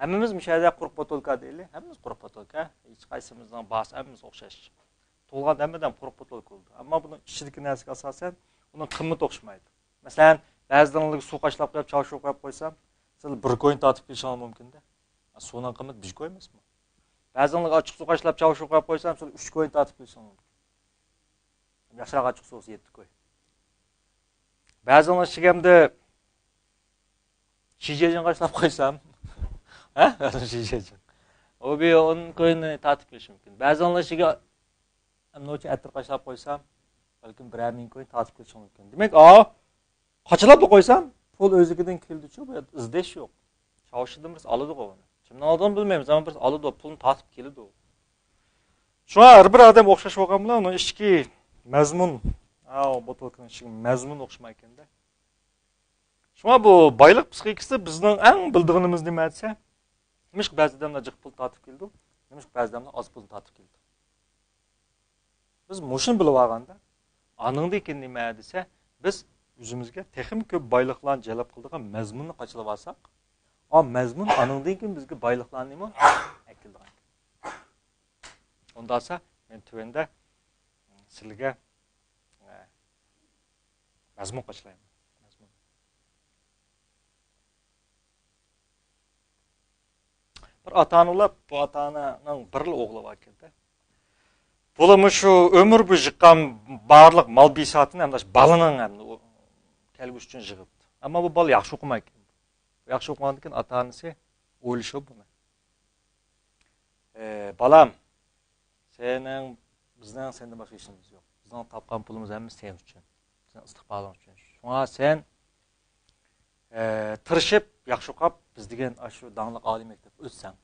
Hammamiz mishada quruq botolka deyli. Hammamiz quruq botolka. Hech qaysimizning bas hammamiz o'xshash. To'lgan hammadan quruq botolka bo'ldi. Ammo buni ichidagi narsaga asosan uning qimmati o'xshamaydi. Masalan, ba'zilarga suv qashlab qo'yib, choy qo'yib qo'ysam, siz bir ko'yin tatib kelishingiz mumkin-da. Suvning qimmati 1 ko'y emasmi? Ba'zilarga ochiq suv qashlab choy qo'yib qo'ysam, siz 3 ko'yin tatib kelishingiz mumkin. Yaxshiroq ochiq suv 7 ko'y. Ba'zilarga shigamda shijejin qashlab qo'ysam, ha? Shijejin. O bir 10 ko'yinni tatib kelish mumkin. Ba'zilarga shiga amnochi atir qashlab qo'ysam, balkim 1,5 ko'yin tatib kelish mumkin. Demak, qachlab qo'ysam, pul o'zigidan keldi-chu, bu izdesh yo'q. Shavshidimiz biz oladi qo'yni. Kimdan olduğunu bilmaymiz, ama biz oladi, pulni tatib keldi u. Shuna har bir odam o'xshash bo'lgan bilan uni ichki mazmun, botolkaning ichki mazmun o'xshamay ekanda. Shuna bu boylik psixikasi bizning eng bildig'inimiz nima desa, nimish ba'zi odamlar jiq pul tatib keldi, nimish ba'zi odamlar oz pul tatib keldi. Biz mushun bilib olganda, aningda ekan nima desa, biz o'zimizga texnik ko'p boyliqlarni jalb qildigan mazmunni qachlab olsak, o mazmun aningdan keyin bizga boyliqlarni nima akildigan. Ondasa men tuvenda sizlarga mazmun qachlayman. Mazmun. Bir ota-onalar bu ota-onaning bir o'g'li bor ekan-da. Bular shu ömür bo'yi jiqqan barliq mal bisatini hamda balaning ham kelgusi uchun yig'ibdi. Ammo bu bola yaxshi o'qimaydi. Yaxshi o'qigandan keyin ota-onasi o'ylashuv buni. Balam, bizning senden boshqa ishimiz yo'q. Bizning topgan pulimiz hammasi sen uchun. Sen istiqboling uchun. Shunga sen tirishib, yaxshi o'qib, biz degan shu dangliq oliy maktab o'tsang.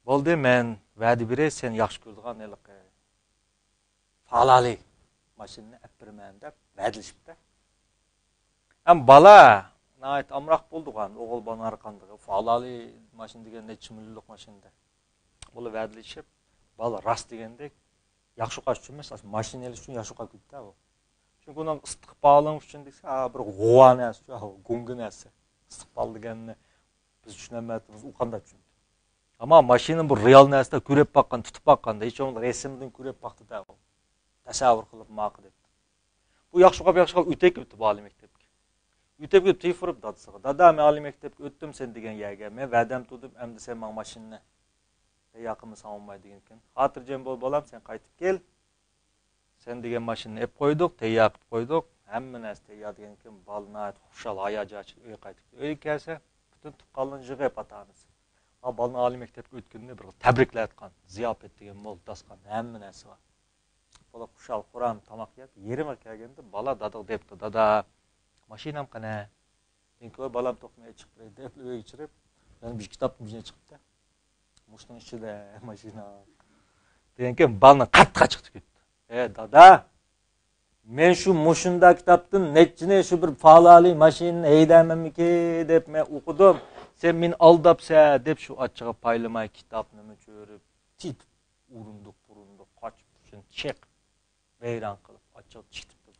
Bo'ldi, men va'da beray, sen yaxshi ko'radigan falali mashinani olib beraman deb va'dalashibdi. Ham bala nayt amroq bo'ldigan, o'g'il bola arqandiga falali mashin degan necha millionlik mashinda. Bular va'dalashib, bala rast degandek yaxshi o'qish uchun emas, mashina olish uchun yaxshi o'qib ketdi u. Chunki uning istiqboling uchun desa, bir g'uvonasi, go'nginasi. Istiqbol deganni biz tushunmaymiz, u qanday tushunadi. Ama maşinin bu real narsa ko'rib baqqan, tutib baqqanda, hech bo'lmasa rasmdan ko'rib baqdi-da. Tasavvur qilib maqdi. Bu yaxshi qilib o'tib ketdi bu oliy maktabga. O'tib ketib tefurib dadasiga. Dada, men oliy maktabga o'tdim sen degan yerga. Men va'dam tutdim, endi sen men mashinani yaqinmi olmay degan ekan. Xotirjam bo'l bolam, sen qaytib kel. Sen degan mashinani olib qo'ydik, tayyor qilib qo'ydik. Hamma narsa tayyor degan ekan, balnat, xushal, hayajonli uyga qaytib. Uyga kelsa, butun tuqqanlarni yig'ib ota-onasi. Balani oliy maktabga o'tganda bir tabriklayotgan, ziyofat degan mol dasqan hamma narsa bor. Bola xushal, Qur'on tamoq yeb, yerime kelganda bala dada debdi, dada, mashinam qana? Men ko'y balam to'qmay chiqib deb uyga kirib, men bir kitobning ichidan chiqibdi. Mushning ichida mashina. Degan keyin balni qattiq chiqib ketdi. Dada, men shu mushunda kitobdan nechini shu bir falali mashinani haydamanmiki deb men o'qidim. Sen men aldapsa deb shu ochiqqa paylamay kitobni ko'rib, tit urunduq, qochib, shuni chek vayron qilib, ochiq chiqibdi.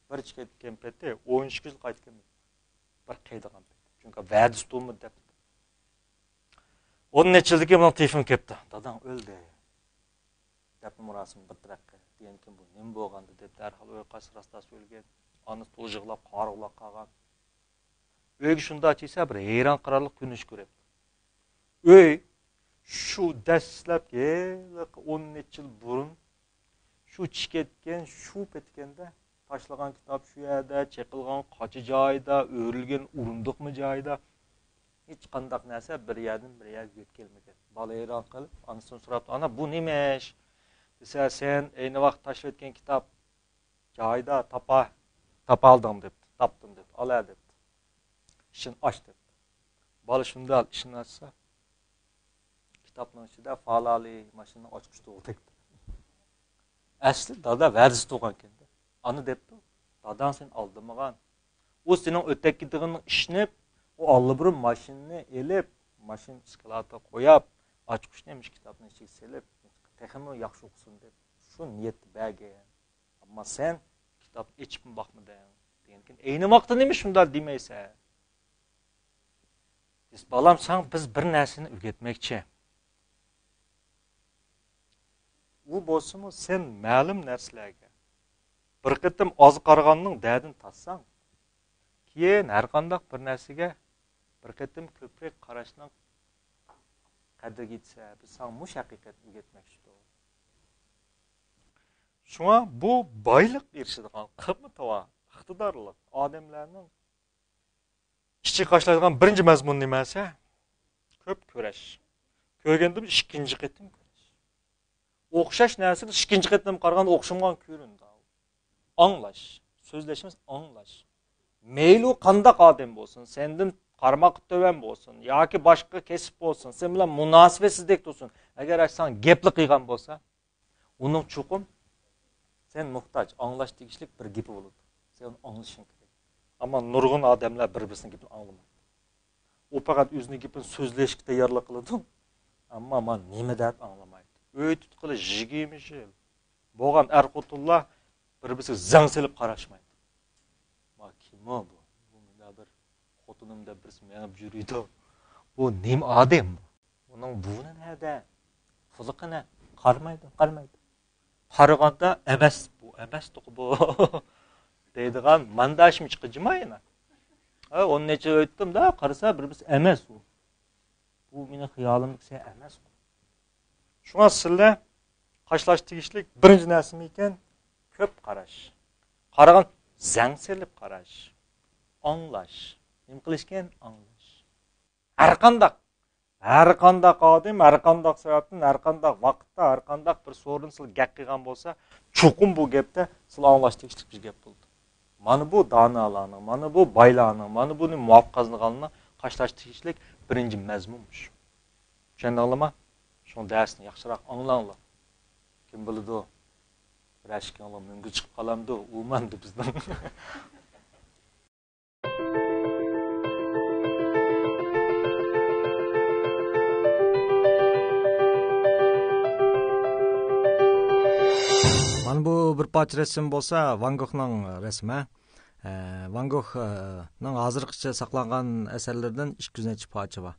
Bir chiqayotgan paytda 12 yil qaytgan. Bir qaydigan payt. Chunki va'da tutilmadi deb. 10 yildagi men telefon kelibdi. Dadam o'ldi. Dafn murosimi bir tarafga degan kim bu? Nima bo'lgandi deb darhol o'y qasrasida o'lgan. Onu to'ljiqlab, qarg'lab qolgan. Uyga shunda achisa bir hayron qararlik ko'rinish ko'ryapti. Uy shu dastlabki 10 yil burun shu chiqayotgan, shu petganda tashlagan kitob shu yerda, cheqilgan qochi joyida, o'rilgan urunduqmi joyida hech qanday narsa bir yerdan bir yerga yetib kelmagan. Bola hayron qilib, onasidan so'rabdi, "Ana, bu nima ish?" Desa, "Sen ayni vaqt tashlayotgan kitob joyida topaldim" debdi. Topdim debdi. "Ola" debdi. İşini aç dedi. Balı şunda al, işini açsa, kitapның içinde falali maşını açmıştı o tekti. Asli dada vərdisi toğan kendi. Anı depti. Dadan sen aldırmağan. O senin ötek gidiğinin işini, o allıbırın maşinini elip, maşin skalata koyap, açmış neymiş kitabını içine selip, tekimi yaxşı okusun dep. Şu niyeti bəge yani. Ama sen kitap içip mi bakma deyin. Eyni vaxtı neymiş şunda demeyse. Balam sen biz bir narsani o'rgatmoqchi. U bo'lsa-mu sen ma'lum narsalarga bir qitim oz qarag'anning dadini tassang, keyin har qanday bir narsaga bir qitim ko'proq qarashning qadriga yetsa, biz sen mush haqiqatni o'rgatmoqchidir. Shunga bu boylik erishadigan qimmatli, iqtidorli odamlarning kichik qoshlaydigan birinchi mazmun nimasi? Ko'p ko'rash. Ko'rgandim ikkinchi qitim ko'rash. O'xshash narsani ikkinchi qitim qaraganda o'xshamgan ko'rindi. Anglash, so'zlashimiz anglash. Meyli qandaq odam bo'lsin, sendan qarmoq to'van bo'lsin yoki boshqa kesib bo'lsin, sen bilan munosabatsizlik bo'lsin. Agar sen gapli qilgan bo'lsa, uning chuqum sen muhtoj, anglash tegishlik bir gapi bo'ladi. Sen uni anglashing kerak. Ammo nurg'un odamlar bir-birisining gapini anglamaydi. U faqat o'zining gapini so'zlashga tayyorlik qiladi. Ammo men nima deb anglamaydi. O'y tutqili 20 yil bo'lgan xotinlar bir-birisiga zang silib qarashmaydi. Ma kim bu? Bu menda bir xotinimda birisi menib yuriydi. Bu nima odam? Uning buni nerda? Fuliqini qarmaydi. Qaraganda emas bu, bu. Deydigan mandashim chiqijmayna. Onun neçe öttüm da qarasa bir-birisi emas u. Bu meni xiyolimdagi emas. Shunga sizlar qashlash tegishlik birinchi narsami ekan? Ko'p qarash. Qaragan zang selib qarash. Anglash. Nima qilishgan? Anglash. Har qanday odam, har qanday soatda, har qanday vaqtda, har qanday bir so'rin sil gap qilgan bo'lsa, chuqum bu gapda sil anglash tegishlik bir gap bo'ldi. Mana bu donalarning, mana bu boylarning, mana buni muvaffaqiyatlilarning qashlash tegishlik birinchi mazmunmush. Tushundingizmi? Shu darsni yaxshiroq anglanglar. Kim biladi? Rashkinglar mungga chiqib qolamdi, u manda bizning. Mana bu bir parcha rasm bo'lsa, Van Goghning rasmi. Van Goghning hozirgacha saqlangan asarlaridan 200 parcha bor.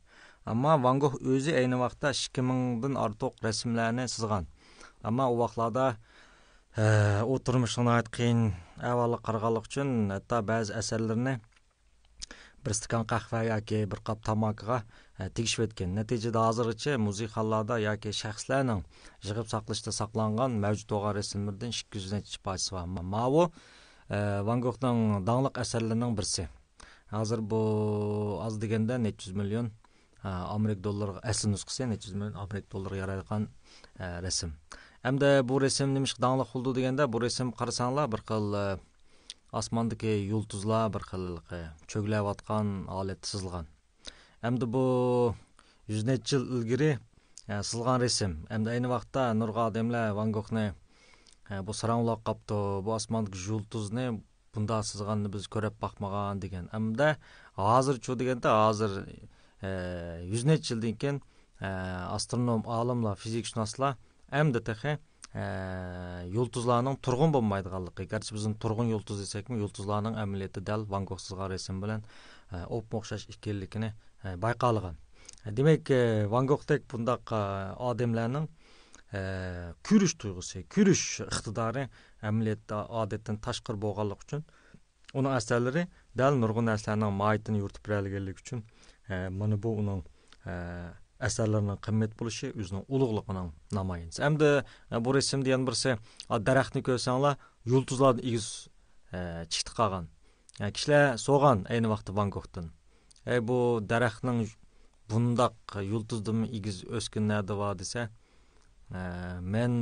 Ammo Van Gogh o'zi ayni vaqtda 2000 dan ortiq rasmlarni chizgan. Ammo u vaqtlarda u turmushning qiyin ahvolga qaraganlik uchun hatto ba'zi asarlarni bir stakan qahva yoki bir qop tamokiga tegishib o'tgan. Natijada hozirgacha musiqalarda yoki shaxslarning yig'ib saqlashda saqlangan mavjud bo'lgan rasmlardan 200 parchasi bor. Bu Van Goghning danglik asarlarining birisi. Hozir bu az deganda 400 million Amerika dollariga asl nusxasi 400 million Amerika dollariga yaraydigan rasm. Hamda bu rasm nima danglik bo'ldi deganda, bu rasm qarasanglar bir xil osmondagi yulduzlar bir xil cho'glayotgan holat chizilgan. Hamda bu 100 yil ilgari chizilgan rasm. Hamda ayni vaqtda nurg'un odamlar Van Goghni bu saranglab qapti, bu osmondagi yulduzni bunda chizganni biz ko'rib baxmagan degan. Hamda hozircha deganda hozir 100 yildan keyin astronom olimlar, fizikshunoslar hamda taxi yulduzlarning turg'un bo'lmaydiganligi, garchi bizning turg'un yulduz desakmi, yulduzlarning amaliyoti dal Van Gogh chizgan rasm bilan o'xshash ekanligini bayqalgan. Demak, Van Goghdek bundaq odamlarning ko'rish tuyg'usi, ko'rish iqtidori amaliyotda odatdan tashqari bo'lganligi uchun uning asarlari dal nurg'un narsalarning mohiyatini yuritib berganligi uchun mana bu uning asarlarning qimmat bo'lishi o'zining ulug'ligining namoyandasi. Hamda bu rasmda yana birisi daraxtni ko'rsanglar, yulduzlarning egiz chiqdi qolgan. Kishilar so'g'an ayni vaqtda Van Goghdan. Bu daraxtning bundaq yulduzdan egiz o'sgan narda bor desa, men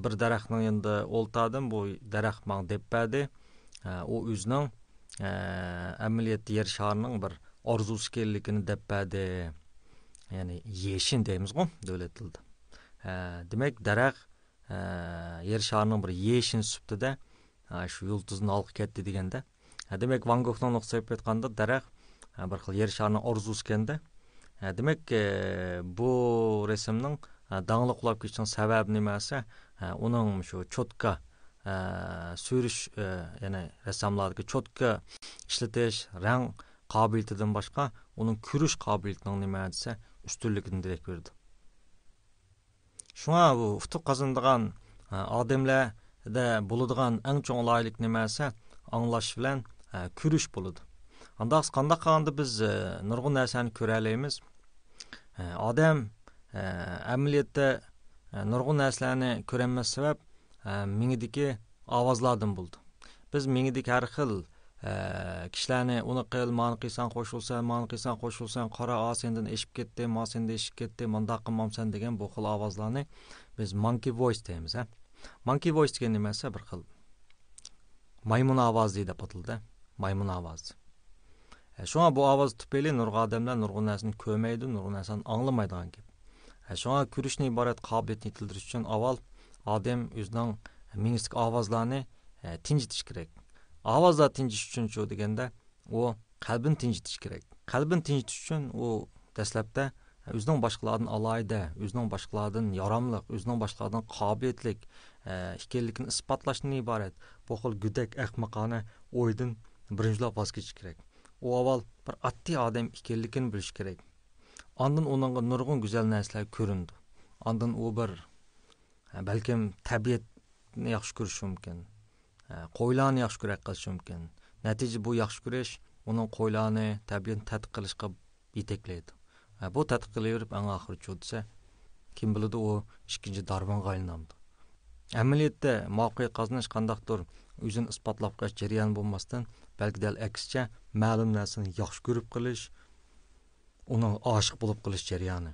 bir daraxtning yanında o'ltadim, bu daraxt men deb berdi. O o'zining amaliyot yer sharining bir orzusi ekanligini deb berdi. Yani yeşin deymiz-ku davlat tilida. Demak, daraxt yer sharining bir yeşin süptida shu yulduzni olib ketdi deganda. Demak, Van Goghning o'xshab aytganda daraxt bir xil yer sharining orzusi ekanda. Demak, bu rasmning danglik qulab ketishning sababi nimasi? Uning shu cho'tka surish, ya'ni rasmlardagi cho'tka ishlatish, rang qobiliyatidan boshqa uning ko'rish qobiliyatining nima desa ustunligini darak berdi. Shunga bu utuq qozonadigan odamlarda bo'ladigan eng chong loyilik nima desa anglash bilan ko'rish bo'ladi. Qanday qilganda biz nurg'un narsani ko'ra olamiz. Odam amaliyotda nurg'un narsalarni ko'rolmas sabab mingidagi ovozlardan bo'ldi. Biz mingidagi har xil kishilarni uni qil, mani qilsan qo'shilsan, qara sendan eshib ketdi, ma sendan eshib ketdi, mundaq qilmamsan degan bu xil ovozlarni biz monkey voice deymiz. Monkey voice degan nima esa bir xil maymun ovozi deb ataladi. Maymun ovozi. Shunga bu ovoz tufayli nurg'un odamlar nurg'un narsani ko'rmaydi, nurg'un narsani anglamaydigan gap. Shunga ko'rishni iborat qobiliyatni yetildirish uchun avval odam o'zining mingizlik ovozlarni tinchitish kerak. Ovozlar tinchish uchun shu deganda u qalbini tinchitish kerak. Qalbini tinchitish uchun u dastlabda o'zining boshqalardan alohida, o'zining boshqalardan yaramliq, o'zining boshqalardan qobiliyatlik ekanligini isbotlashdan iborat bu xil gudak ahmoqona o'ydan birinchilab voz kechish kerak. U avval bir oddiy odam ekanligini bilish kerak. Ondan onunğa nurg'un go'zal narsalar ko'rindi. Ondan u bir balkim tabiatni yaxshi ko'rishi mumkin. Qo'ylarni yaxshi ko'ra qilishi mumkin. Natija bu yaxshi ko'rish uning qo'ylarni tabiatni tadqiq qilishga yetaklaydi. Bu tadqiq qilaverib eng oxiri cho'dsa, kim biladi u ikkinchi Darwinga aylanadi. Amaliyotda muvaffaqiyat qozonish qandaqdir o'zini isbotlab qo'yish jarayon bo'lmasdan, balki dal aksicha ma'lum narsani yaxshi ko'rib qilish, uning oshiq bo'lib qilish jarayoni.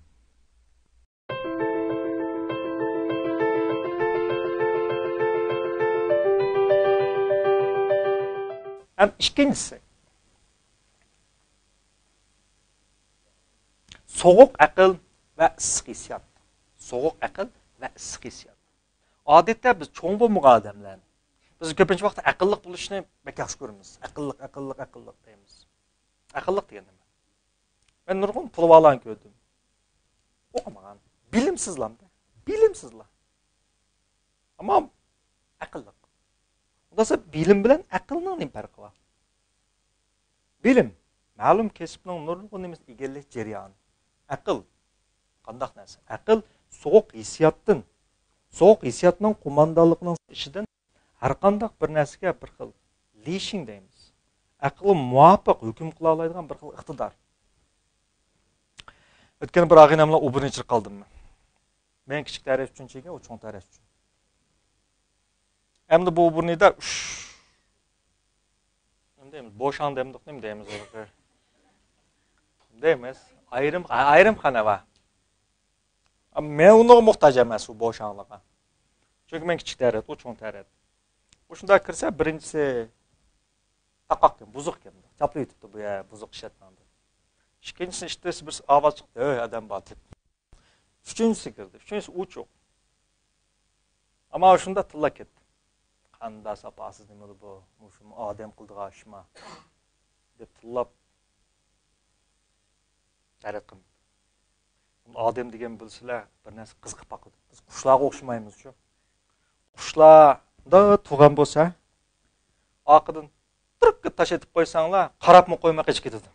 Hem ikkinchisi soğuk aql va issiq hissiyot. Soğuk aql va issiq hissiyot. Odatda biz cho'ng bo'lmagan odamlar biz ko'pincha vaqt aqlliq bo'lishni yaxshi ko'ramiz. Aqlliq deymiz. Aqlliq degan nima? Ben nurg'un pulvalan ko'rdim. O'qimagan, bilimsizlar. Ammo aqlliq. Undasa bilim bilan aqlning nima farqi bor? Bilim ma'lum kasbning nurg'un nimasi egallash jarayoni. Aql qandaq narsa? Aql so'q hissiyotning qo'mondonligining ishidan har qandaq bir narsaga bir xil leashing deymiz. Aql muvofiq hukm qila oladigan bir xil iqtidor. O'tgan bir ag'inamlar o'birnichir qoldim. Men kichik tarif uchun chega, u cho'ng tarif uchun. Endi bu o'birnida deymiz, bo'shan deymiz o'rga. Deymiz, ayrim xona va. Men unga muhtoj emas u bo'shanliqqa. Chunki men kichik tarif, u cho'ng tarif. Bu shunda kirsa, birinchisi taqoq, buzuq ekan. Chapli yutibdi bu ya, buzuq ishlatmandi. İkincisi işte bir ovoz chiqdi, adam bor deb. Uchinchisi kirdi. Uchinchisi uchoq. Ammo shunda tilla ketdi. Qanday sapasiz nima bu? Shu odam qildigan ishmi? deb tillab taraqim. Odam degan bilsalar, bir narsa qiziqib qoldi. Biz qushlarga o'xshamaymiz shu. Qushlarda tug'an bo'lsa, oqidan turib tashlatib qo'ysanglar, qarabmi qo'ymay qochib ketadi.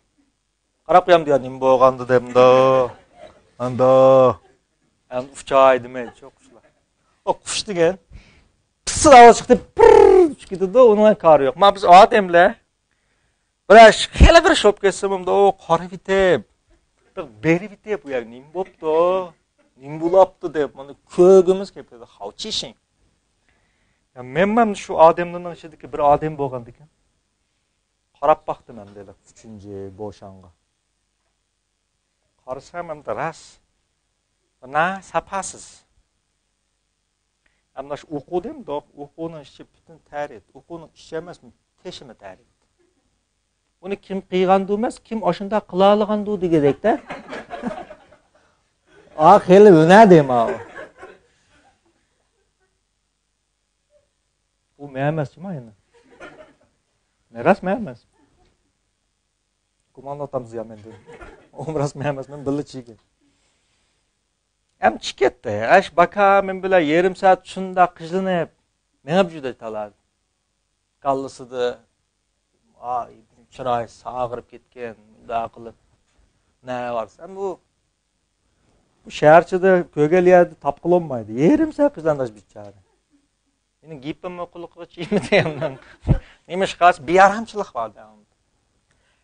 Qarab qo'yam degan nima bo'lgandi demda. Anda uchoy demaydi shu qushlar. O qush degan pissir ovoz chiqdi, ketadi, uning kori yo'q. Mana biz odamlar biroq hali bir shop ketsamda o qarib bitib, berib bitib bu yer nima bo'pti? Nima bo'lapti deb mana ko'gimiz kelib ketadi. Xavchishing. Ya men shu odamning ichidagi bir odam bo'lganda ekan. Qarab baxdim ham dedi 3-bo'shanga. Qarasam ham da ras. Na sapasiz. Ammo shu o'qidim, o'quvning ichi butun tarit. O'quvning ichi emasmi? Teshimi tarit. Uni kim qiygandu emas, kim oshunda qila olgandu degandek-da. Xeli buna deyman. Bu men emasmi endi? Meras men emas. Kumandatamız ya men dedim. Omras men emas, men billa chigi. Hem chiqetdi. Ash baka men bilan yarim soat shunda qizlanib, menga juda taladi. Qallisida chiroyi sag'irib ketgan, bunday qilib. Ne varsa bu shaharchida ko'galyadi topqilolmaydi. Yerim sakizlandash bichara. Meni gipimni quluqqa chiymi deyman. Nima ishqas beyaramchilik bor deyman.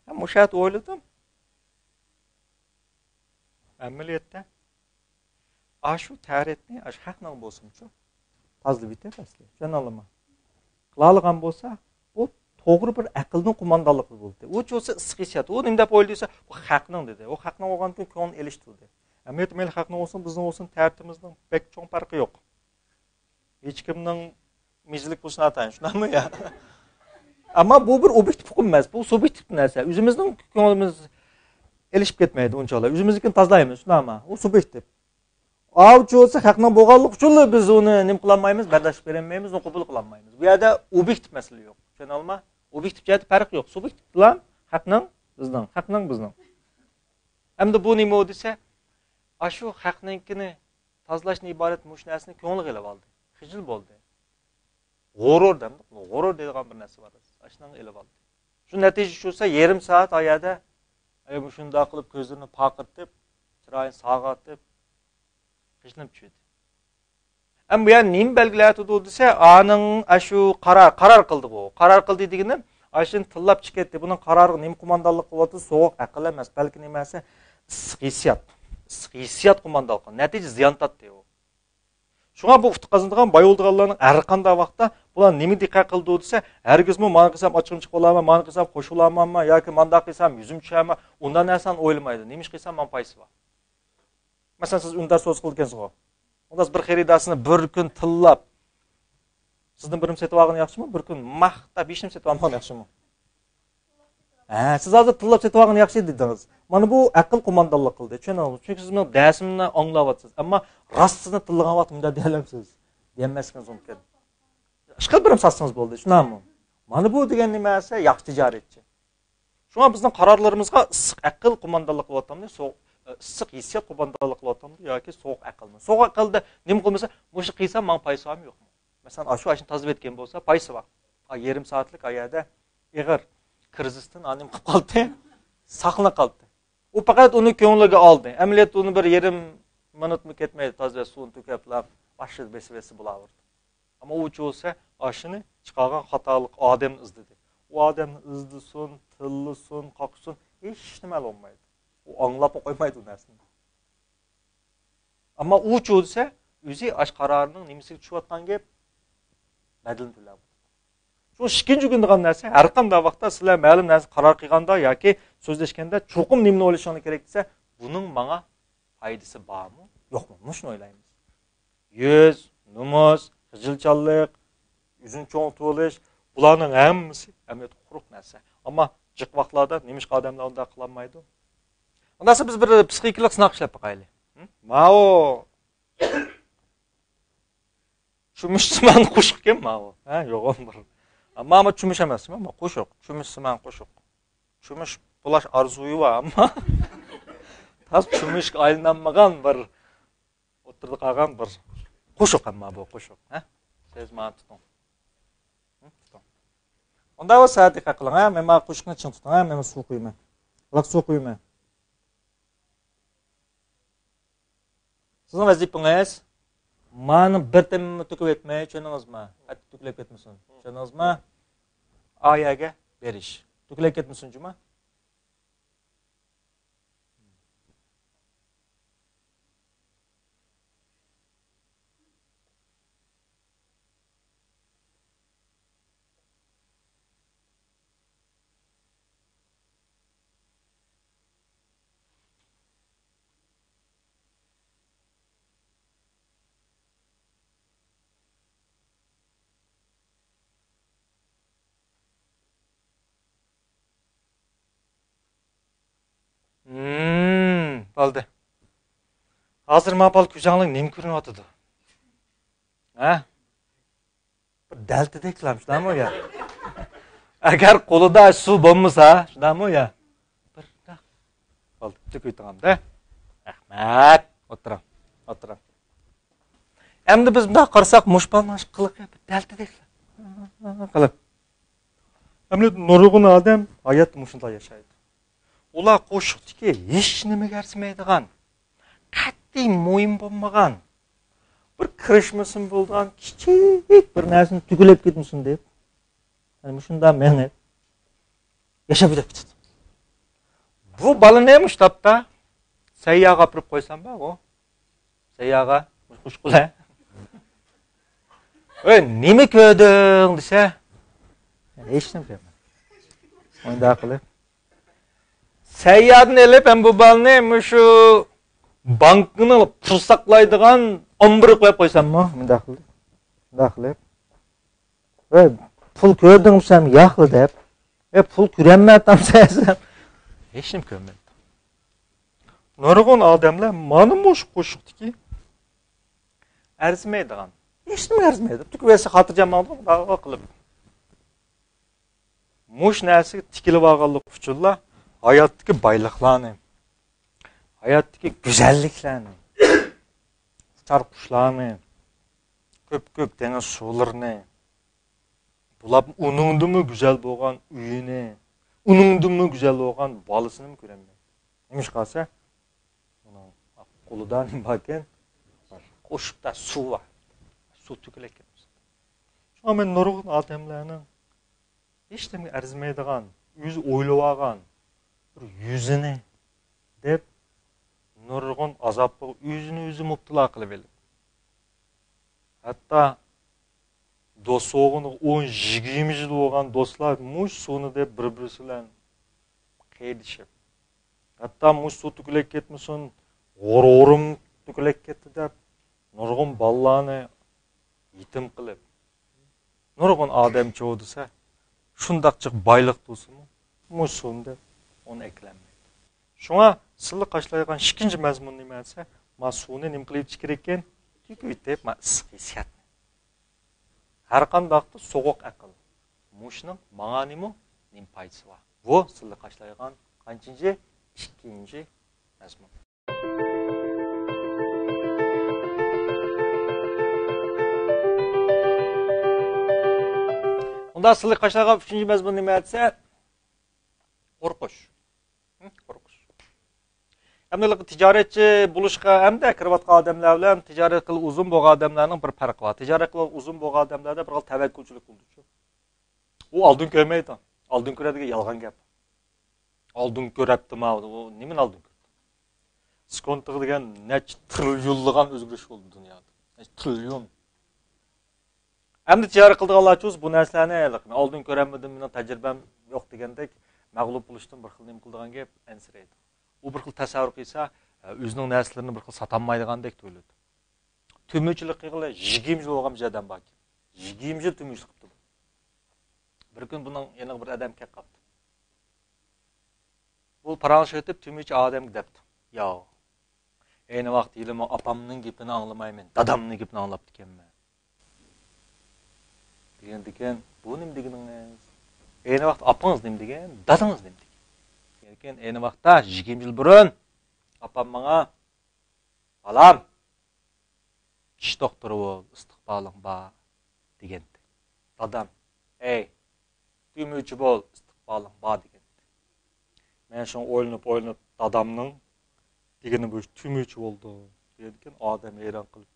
Ham o'shat o'yladim. Amaliyotda ashu tarixni ash haqning bo'lsin-chu. Tazli bitepasli. Tushunalmi? Qiladigan bo'lsa, bu to'g'ri bir aqlning qo'mondonligi bo'ldi. U cho'sa issiqiyat. U nima deb o'ylaysa, bu haqning dedi. U haqning olgan kun ko'ngil elishtirdi. Amaliyotda mel haqning olsin, bizning olsin, tartibimizning pek cho'ng farqi yo'q. Hech kimning mijlik bo'lishini atayin, shunami ya? Ammo bu bir obyektiv hukm emas, bu subyektiv narsa. O'zimizning ko'nglimiz elishib ketmaydi unchalik. O'zimiznikini tozalaymiz, shunami? U subyektiv. Avchi olsa haqning bo'lganligi uchun biz uni nim qilolmaymiz, bardashib berolmaymiz, uni qabul qilolmaymiz. Bu yerda obyektiv masala yo'q. Tushunalmi? Obyektiv jihatda farq yo'q. Subyektiv bilan haqning bizning. Hamda bu nima desa, ashu haqninkini tozalashni iborat mush narsani ko'ngli qilib oldi. Xijil bo'ldi. G'urur deydigan bir narsa bor. Ashundan elib oldi. Shu natija bo'lsa, yarim soat oyada shunday qilib ko'zlarini paqirtib, chiroyini sag'atib qishlanib tushdi. Ama bu yani nim belgilaydi desa, aning ashu qaror qildi bu. Qaror qildi degani, ashun tillab chiqdi. Buning qarori nim qo'mondonlik qilyapti, so'q aql emas, balki nimasi hissiyat qo'mondonlik. Natija ziyon tatdi u. Shunga bu qazandigan boy bo'lganlarning har qanday vaqtda bular nima diqqat qildi desa, hargizmi men qilsam ochqim chiqib olaman, men qilsam qo'shulamanmi yoki menda qilsam yuzim tushami, undan narsan o'ylamaydi. Nima ish qilsam men foysi bor. Masalan, siz unda so'z qilgansiz. Ondan bir xaridasini bir kun tillab sizdan birim setib olgan yaxshimi? Bir kun maqtab ishim setib olgan yaxshimi? Siz hozir tillab setib olgan yaxshi dedingiz. Mana bu aql qo'mondonlik qildi. Tushunamsiz? Chunki siz meni darsimni anglayapsiz, ammo rostini tillagan vaqt bunda deyalamsiz. Deyamasmisiz mumkin. Ishqil birim satsangiz bo'ldi, tushunammi? Mana bu degan nimasi yaxshi tijoratchi. Shunga bizning qarorlarimizga issiq aql qo'mondonlik qilyapmiz, issiq hissiyat qo'mondonlik qilyapmiz yoki so'q aqlmi? So'q aqlda nima qilmasa, mush qilsam men foysi ham yo'qmi? Masalan, ashuni tozib etgan bo'lsa, foysi bor. Yarim soatlik oyada ig'ir krizisdan anim qilib qoldi, saqlanib qoldi. U faqat uni ko'ngliga oldi. Amaliyotda uni bir yarim minutmi ketmaydi, toza suvni to'kaplab, boshqa besivesi bo'laverdi. Ammo u bo'lsa, ashuni chiqargan xatolik odamni izladi. U odamni izdisin, tillisin, qoqsin, hech nima olmaydi. U anglab qo'ymaydi u narsani. Ammo u bo'lsa, o'zi ash qarorining nimasiga tushayotgan gap badalini to'lab. Shu ikkinchi kun degan narsa har qanday vaqtda sizlar ma'lum narsa qaror qilganda yoki so'zlashganda cho'qim nimani o'ylashinglar kerak desa, buning menga foydasi bormi, yo'qmi? Shuni o'ylaymiz. Yuz, nomus, xijilchanlik, yuzini cho'ng to'lish, bularning hammasi amaliyot quruq narsa. Ammo jiq vaqtlarda nima odamlar unday qilolmaydi. Ondan sonra biz bir psixikalik sınaq işlep bakaylı. Mao. Çümüşsüman kuşuk kim mao? Ha, yok onlar. Ama çümüş emas, ama kuşuk. Çümüşsüman kuşuk. Çümüş bulaş arzuyu var ama tas çümüş aylanmagan bir oturdu qalgan bir kuşuk ama bu kuşuk, ha? Siz mani tutun. Tutun. Onda o saat diqqat qiling, ha? Men kuşukni chin tutun, ha? Men suv quyman. Laq suv quyman. Sizin vazifeniz mani bir temimni to'kib etmay, tushundingizmi? Qattiq to'kilib ketmasin. Tushundingizmi? Oyaga berish. To'kilib ketmasin, juma. Oldu. Hazır mapal kucağınlık nem көрініп атыды? Ha? Bir dəltidek qılamışlar mı ya? Əgər qoluda su bulmasa, şundan mı ya? Bir da. Oldu. Tüküytüğüm de. Ahmet. Oturam. Oturam. Әмді біз бұнда qarsak muşpalmaş qılıq ya. Bir dəltidek qılıb. Әмілі нұрғын адам hayat мұшында yaşaydı. Ular qo'shiqdiki, hech nimaga arzimaydigan, qat'iy mo'yin bo'lmagan, bir kirishmasin bo'lgan, kichik bir narsani tugilib ketmasin deb. Hani shunda men yashab ketdi. Bu balani ham shtatda sayyoga olib qo'ysam ba, o. Sayyoga xush qula. Ey, nima ko'rding desa, hech nima ko'rmadim. Onda qilib Seyyadını elip hem bu balını şu bankını pul saklaydıgan omburu koyup koysam mı? Mındaklı. Ve pul gördün sen yaklı deyip. Pul kürenme atam sayasam. Hiç neyim görmedim. Nurgun adamlar manı moş koşuktu ki. Erzmeydigan. Hiç neyim erzmeydi. Tüküvesi hatırcam aldım. Daha kılıp. Moş neresi tikili bağallık uçurlar. Hayattaki baylıklarını, hayattaki güzelliklerini, uçar kuşlarını, köp deniz sularını, bular unundu mu güzel boğan üyünü, unundu mu güzel boğan balısını mı göremiyor? Neymiş kalsa? Koludan bakken, koşukta su var. Su tükülek etmiş. Şu an ben nurgun adamlarının hiç de erzmeydiğen, yüz oyluğağan, yüzüne dep nurgun azap bolup yüzünü özü muptula kılıp elip. Hatta dosoğunu 10-20 yıl olgan dostlar muş sonu dep bir-birisi bilen kıydışıp. Hatta muş su tükülek ketmesin, orum tükülek ketdi dep nurgun ballarını yetim kılıp. Nurgun adam çoğudisa şundakçık baylık dosumu muş sonu dep onu eklenmeydi. Şuna sıllı kaçlayılan ikinci mazmun nima etse, ma suvni nim qilib ichish kerak ekan, tüküytep ma issiq hissiyat. Har qandaqda soğuq aql. Mushning manga nim foydasi bor. Bu sıllı kaçlayılan qanchinchi? Ikkinchi mazmun. Unda sıllı kaçlayılan üçüncü mazmun nima etse, qo'rqish. Qo'rqish. Hamda tijoratchi bo'lishga hamda kirayotgan odamlar bilan tijorat qilib uzun bo'lgan odamlarning bir farqi bor. Tijorat qilib uzun bo'lgan odamlarda bir xil tavakkulchilik bo'ldi. U oldin ko'rmaydi. Oldin ko'radigan yolg'on gap. Oldin ko'raptimi, u nimani oldin ko'rdi? Skontig degan necha trillionlagan o'zgarish bo'ldi dunyoda. Necha trillion. Hamda tijorat qilganlar uchun bu narsalarni oldin ko'ramadim, mening tajribam yo'q degandek mag'lub bo'lishdan bir xil nima qildigan gap ansiraydi. U bir xil tasavvur qilsa, o'zining narslarini bir xil sotolmaydigandek tuyuladi. Tümüçülük qilg'ili 20 yil bo'lgan bir odam bor. 20 yil tümüçülük qildi. Bir kun bunun yana bir odam kelib qoldi. Bu parangish o'tib tümüçü odamga debdi. Yo. Ayni vaqt yilim opamning gapini anglamayman, dadamning gapini anglab ekanman. Degan, bu nima deganingiz? Ayni vaqt opangiz nima degan, dadangiz nima degan. Lekin ayni vaqtda 20 yil burun opam menga "Balam, tish doktori bo'l, istiqboling bor" degandi. Dadam, "Ey, tümüçü bo'l, istiqboling bor" degandi. Men shuni o'ylanib dadamning degani bu tümüçü bo'ldi. Degan odam hayron qilib,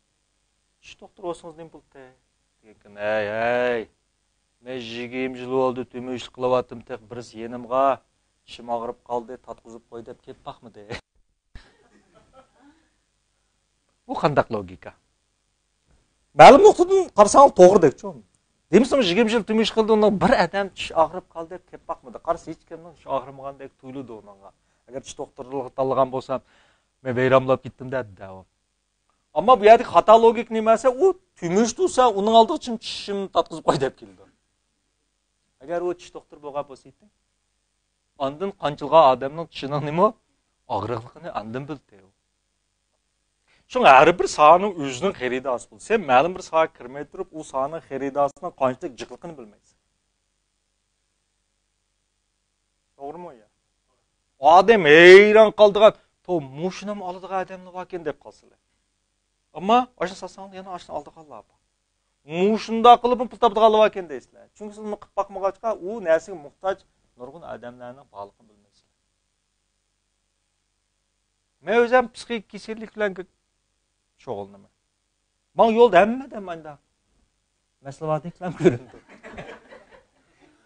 "Tish doktori bo'lsangiz nima bo'ldi?" degan. "Ey, men 20 yil bo'ldi tümüçülük qilyaptim, tek birisi yenimga tishim og'rib qoldi, tatqizib qo'y deb kelib baqmidi." Bu qandaq logika? Ma'lum nuqtadan qarasangiz to'g'ri deb-chi. Demisam 20 yil tumush qildi, undan bir odam tish og'rib qoldi deb kelib baqmadi. Qarasa hech kimning tish og'rimagandek tuyuldi unga. Agar tish doktorlig'i tanlagan bo'lsam, men bayramlab ketdim dedi u. Ammo bu yerda xato logik nimasi? U tumush tursa, uning oldiga uchun tishim tatqizib qo'y deb keldi. Agar u tish doktor bo'lgan bo'lsa edi, ondan qanchilgan odamning tishining nima og'riqligini ondan bildi. Şuna her bir sahanın özünün xeridası bul. Sen ma'lum bir saha kirmay turib, u sahanın xeridasının qanchalik jiqliqini bilmaysan. To'g'rimi ya? Odam hayron qoldigan, "To, mushinam oladigan odamni bor ekan" deb qolsalar. Ammo o'sha sasan yana o'shani oldiganlar bor. Muşunda qilib pul topib qolib ekan deysizlar. Chunki siz uni qilib boqmag'achqa u narsaga muhtoj nurg'un odamlarning borligini bilmaysizlar. Men o'zim psixik kasallik bilan shug'ullanaman. Men yo'lda hammadan menda maslahatlar ko'rindi.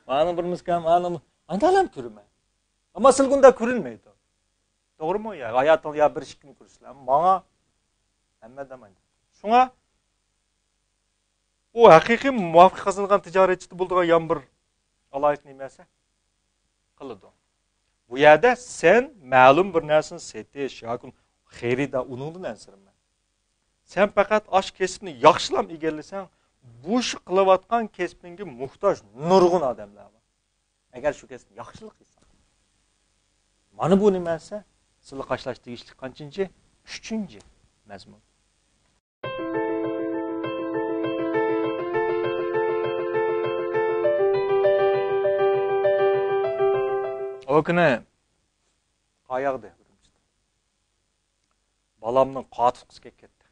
Mana bir miskam, andalam ko'raman. Ammo sizgunda ko'rinmaydi. To'g'rimi ya? Hayoting ya bir ishni ko'rsizlar. Menga hammadan menda. Shunga u haqiqiy muvaffaq qazangan tijoratchi bo'ldigan yon bir alayet nimasi qiladi. Bu yerda sen ma'lum bir narsani setish yoki xayrida uningdan ansirman. Sen faqat osh kesibni yaxshilab egallasang, bu ish qilayotgan kesbingga muhtoj nurg'un odamlar bor. Agar shu kasbni yaxshilik qilsan. Mana bu nimasi? Sizlar qashlash tegishli qanchinchi? 3-chi mazmun. O kuni qayoqda birinchi. Balamning qattiq qisib ketdi.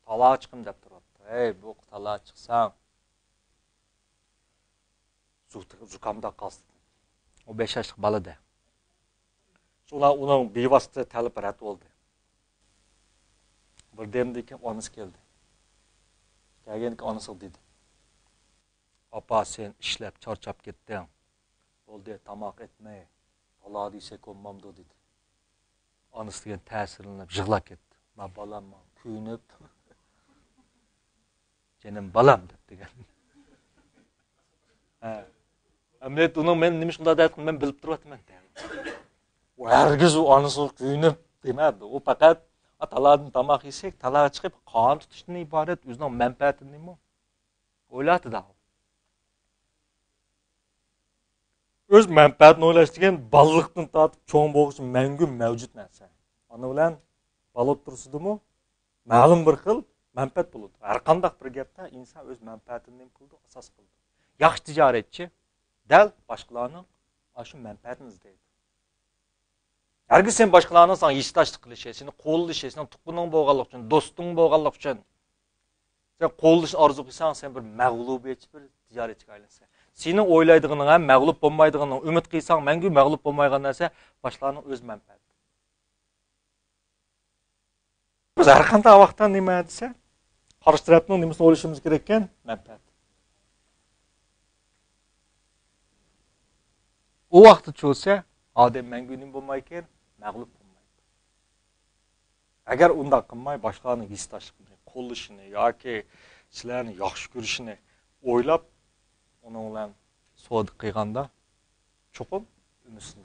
Talağa chiqim deb turibdi. Ey, bu talağa chiqsam zukamda qoldi. O 5 yoshlik balada. Şuna uning bevosita talab rad bo'ldi. Bir demdan keyin onasi keldi. Kelganki onasi dedi. Apa sen ishlab charchab ketding. Bo'ldi, tamoq etmay. Alloh desa ko'nmamdi dedi. Onasi degan ta'sirlanib yig'lab ketdi. Men balam kuyunib Jenim balam deb degan. Ha. Amnet uning men nima shunday deyapman, men bilib turibman dedi. U hargiz u onasi kuyunib demadi. U faqat atalardan tamoq yesak, talaga chiqib qon tutishdan iborat o'zining manfaatini nima? O'yladi da. Öz manfaatini o'ylash degan balliqdan tortib cho'ng bo'lish mangu mavjud narsa. Ana bilan balot tursidimi? Ma'lum bir xil manfaat bo'ladi. Har qanday bir gapda inson o'z manfaatini qildi, asos qildi. Yaxshi tijoratchi dal boshqalarning shu manfaatini izlaydi. Hargiz sen boshqalarning sana yishtoshlik qilishi, seni qo'llashi, seni tuqqaning bo'lganlik uchun, do'sting bo'lganlik uchun sen qo'llash orzu qilsang, sen bir mag'lubiyatchi bir tijoratchiga aylansan. Seni o'ylaydiganing ham mag'lub bo'lmaydiganing, umid qilsang, mangu mag'lub bo'lmaydigan narsa boshqalarning o'z manfaati. Biz har qanday vaqtda nima desa, qarshi tarafning nimasini o'ylashimiz kerak ekan, manfaat. U vaqtda cho'sa, odam manguning bo'lmayken, mag'lub bo'lmaydi. Agar unday qilmay, boshqalarning yistashini, qo'llashini yoki sizlarni yaxshi ko'rishini o'ylab, onun bilan savdo qilganda cho'qim umidsiz.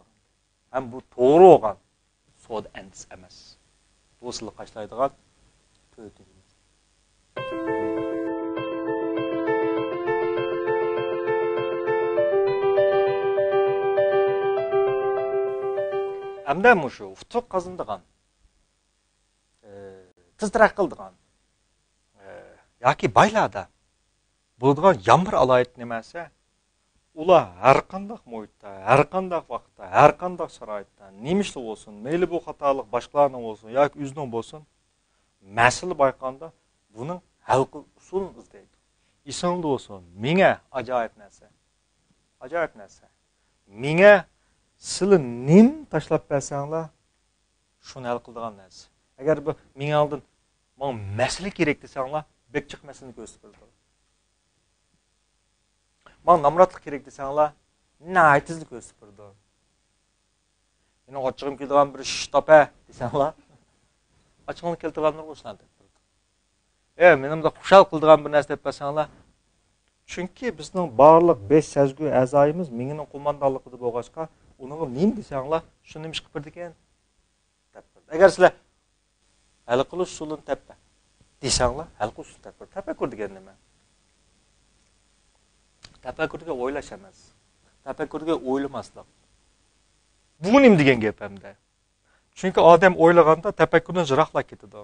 Ham bu to'g'ri bo'lgan savdo andis emas. Bu sizlar qashlaydigan to'ytimiz. Hamda shu futuq qazındigan, tezroq qildigan yoki baylarda bo'ladigan yomg'ir alayet nimasi? Ular har qanday muhitda, har qanday vaqtda, har qanday sharoitda nimishli bo'lsin, meyli bu xatolik boshqalarning bo'lsin yoki o'zining bo'lsin, mas'ul bayqanda buning hal qilish usulini izlaydi. Isonda bo'lsin, menga ajoyib narsa. Ajoyib narsa. Menga sizlar nim tashlab bersanglar, shuni hal qiladigan narsa. Agar bu menga oldin men mas'ul kerak desanglar, bekchiq masalani ko'rsatadi. Men namratlik kerak desanglar, naytizlik ko'rsatadi. Meni ochig'im keladigan bir ish topa desanglar, ochig'ini keltirganlar o'shlanadi. Menimda xushal qiladigan bir narsa deb bersanglar, chunki bizning barliq 5 sezgu a'zoyimiz mengining qo'mondonligida bo'lg'achqa, uning nim desanglar, shuni nima qilib berdi ekan? Agar sizlar hal qilish usulini teppa desanglar, hal qilish usulini teppa. Tafakkur degan nima? Tafakkurga o'ylash emas. Tafakkurga o'ylamaslik. Bu nim degan gap hamda. Chunki odam o'ylaganda tafakkurdan jiroqlab ketadi.